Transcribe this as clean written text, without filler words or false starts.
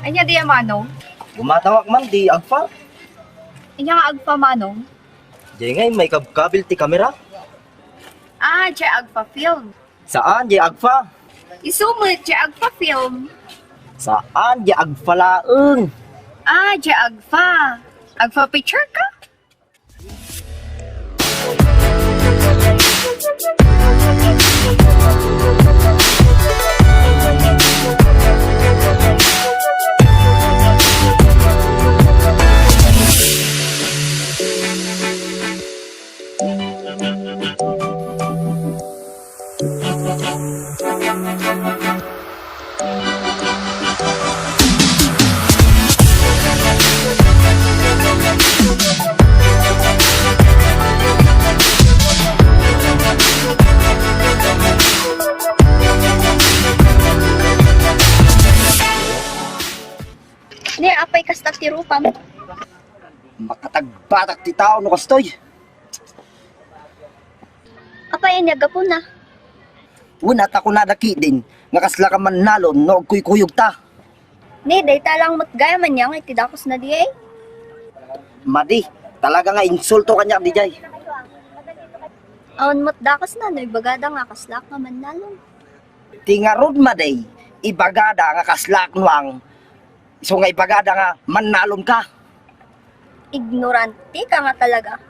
Anya di manong? Gumatawag man di agfa. Anya nga agpa manong? Di ngay may kabil ti kamera. Ah, di agpa film. Saan di agfa? Isumit di agpa film. Saan di agfa laeng? Ah, di agpa. Agpa picture ka? Ni apay kasta tirupan. Makatagbatak ti tao no kastoy. Apay anya gapon na. Unat ako nadaki din. Nga kasla ka man nalon no kuy-kuyog ta. Ni dayta lang matgaya man niya nga tidakos na di ay. Madi, talaga nga insulto kanya di jay. Awan matdakos na no ibagada nga kaslak nga man nalong. Tingarod maday, ibagada nga kaslak nuang. So nga ibagada nga manalon ka. Ignorante ka nga talaga.